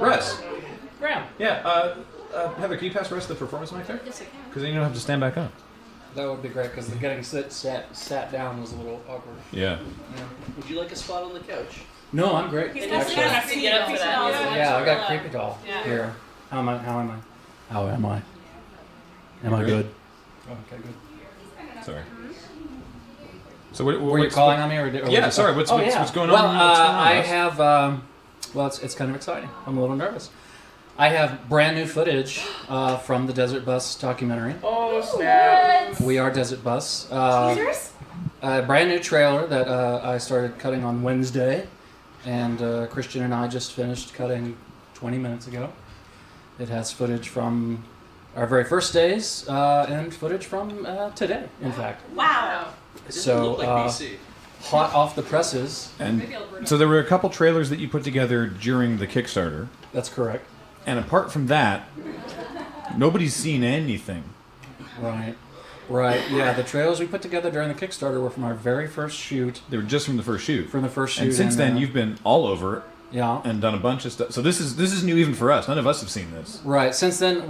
Russ. Graham. Yeah, Heather, can you pass Russ the performance mic there? Yes, I can. Because then you don't have to stand back up. That would be great because the getting sat down was a little awkward. Yeah. Would you like a spot on the couch? No, I'm great. He's got to get up for that. Yeah, I got creepy doll here. How am I? Am I good? Oh, okay, good. Sorry. So what Were you calling on me, or yeah, sorry. What's going on? Well, I have. Well, it's kind of exciting. I'm a little nervous. I have brand new footage from the Desert Bus documentary. Oh snap! We Are Desert Bus. Teasers? A brand new trailer that I started cutting on Wednesday, and Christian and I just finished cutting 20 minutes ago. It has footage from our very first days and footage from today, in fact. Wow. It So, doesn't look like BC. Hot off the presses. And so there were a couple trailers that you put together during the Kickstarter. That's correct. And apart from that, nobody's seen anything. Right. Yeah, the trailers we put together during the Kickstarter were from our very first shoot. They were just from the first shoot. And since then, you've been all over. Yeah. And done a bunch of stuff. So this is new even for us. None of us have seen this. Right. Since then,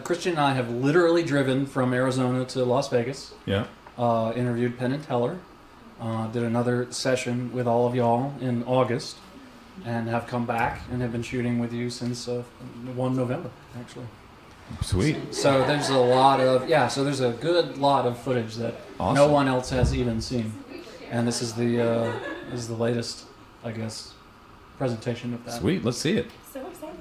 Christian and I have literally driven from Arizona to Las Vegas. Yeah. Interviewed Penn and Teller. Did another session with all of y'all in August. And have come back and have been shooting with you since 1 November, actually. Sweet. So there's there's a good lot of footage that no one else has even seen. And this is the latest, I guess, presentation of that. Sweet, let's see it. So excited.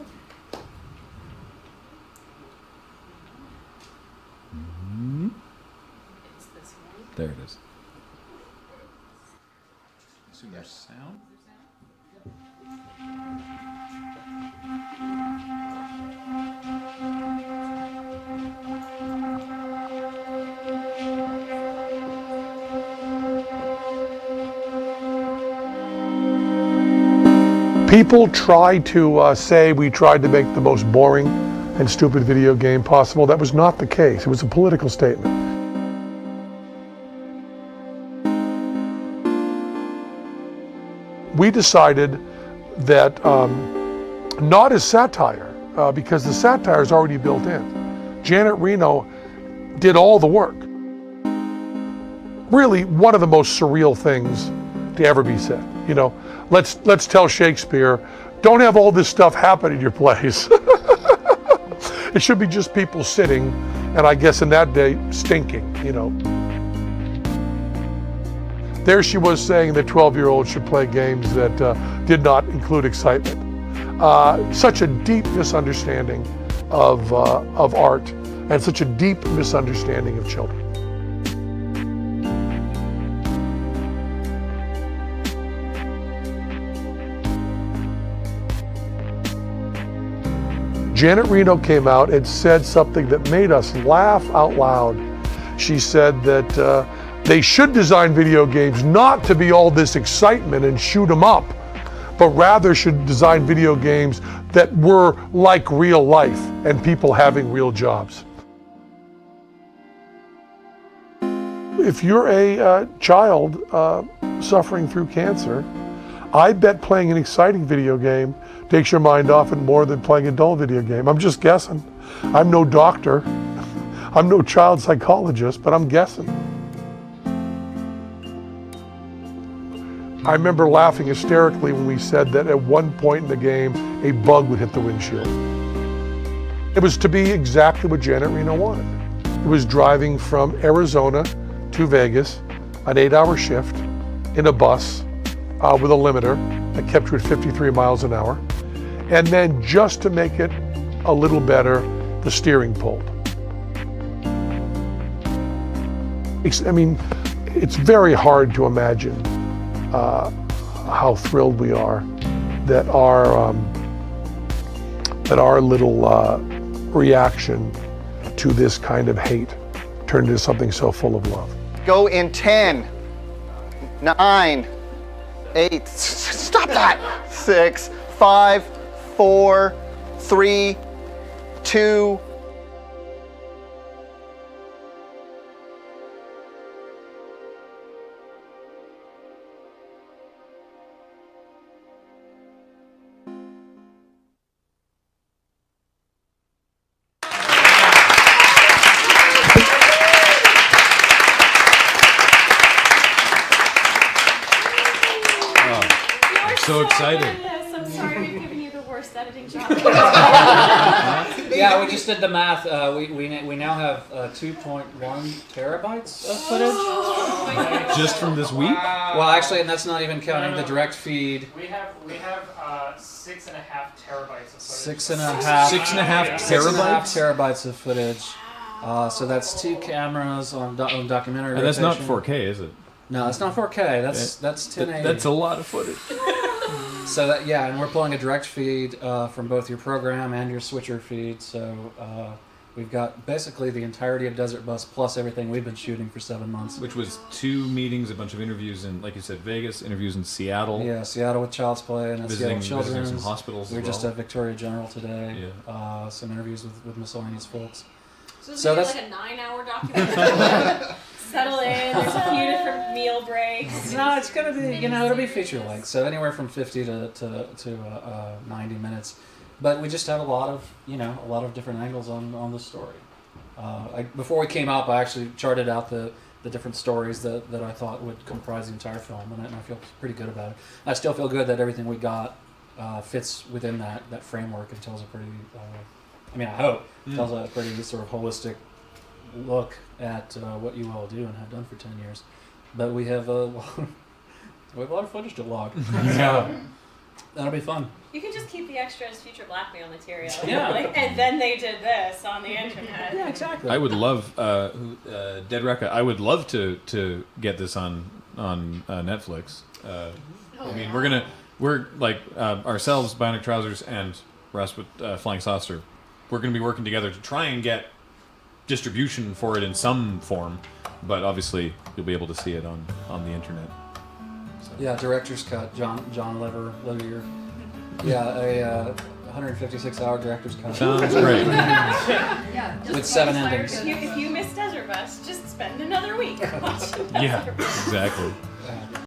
It's this one. There it is. Assume there's sound. People try to say we tried to make the most boring and stupid video game possible. That was not the case. It was a political statement. We decided that not as satire, because the satire is already built in. Janet Reno did all the work. Really, one of the most surreal things to ever be said. You know, let's tell Shakespeare, don't have all this stuff happen in your plays. It should be just people sitting, and I guess in that day, stinking, you know. There she was saying that 12-year-olds should play games that did not include excitement. Such a deep misunderstanding of art, and such a deep misunderstanding of children. Janet Reno came out and said something that made us laugh out loud. She said that they should design video games not to be all this excitement and shoot them up, but rather should design video games that were like real life and people having real jobs. If you're a child suffering through cancer, I bet playing an exciting video game takes your mind off it more than playing a dull video game. I'm just guessing. I'm no doctor. I'm no child psychologist, but I'm guessing. I remember laughing hysterically when we said that at one point in the game, a bug would hit the windshield. It was to be exactly what Janet Reno wanted. It was driving from Arizona to Vegas, an 8-hour shift, in a bus with a limiter that kept you at 53 miles an hour. And then just to make it a little better, the steering pulled. I mean, it's very hard to imagine how thrilled we are that our little reaction to this kind of hate turned into something so full of love. Go in 10, 9, 8, stop that! 6, 5, 4, 3, 2, So excited. Yes, I'm sorry we've given you the worst editing job. Yeah, we just did the math. We now have 2.1 terabytes of footage. Just from this week? Well, actually, and that's not even counting the direct feed. We have 6.5 terabytes of footage. 6.5. 6.5 6.5 terabytes? terabytes of footage. So that's 2 cameras on documentary. And that's not rotation. 4K, is it? No, it's not 4K. That's 1080. That's a lot of footage. So that, yeah, and we're pulling a direct feed from both your program and your switcher feed. So we've got basically the entirety of Desert Bus plus everything we've been shooting for 7 months. Which was 2 meetings, a bunch of interviews in, like you said, Vegas, interviews in Seattle. Yeah, Seattle with Child's Play and at Seattle Visiting Children's. some hospitals We were as just well. at Victoria General today. Yeah. Some interviews with miscellaneous folks. So, So this is that's- like a 9-hour documentary. Settle in. There's a few different meal breaks. No, it's gonna be, it'll be feature length, so anywhere from 50 to 90 minutes. But we just have a lot of different angles on the story. Before we came up, I actually charted out the different stories that I thought would comprise the entire film, and I feel pretty good about it. I still feel good that everything we got fits within that framework and tells a pretty, I hope, tells a pretty sort of holistic look at what you all do and have done for 10 years. But we have a lot of footage to log. So that'll be fun. You can just keep the extra as future blackmail material. Yeah. And then they did this on the internet. Yeah, exactly. I would love, Dead Recca, I would love to get this on Netflix. I mean, we're like ourselves, Bionic Trousers, and Russ with Flying Saucer. We're going to be working together to try and get distribution for it in some form, but obviously you'll be able to see it on the internet. So. Yeah, director's cut, John Levier. Yeah, a 156-hour director's cut. Sounds great. With 7 endings. If you miss Desert Bus, just spend another week watching Desert Yeah, Bus. exactly.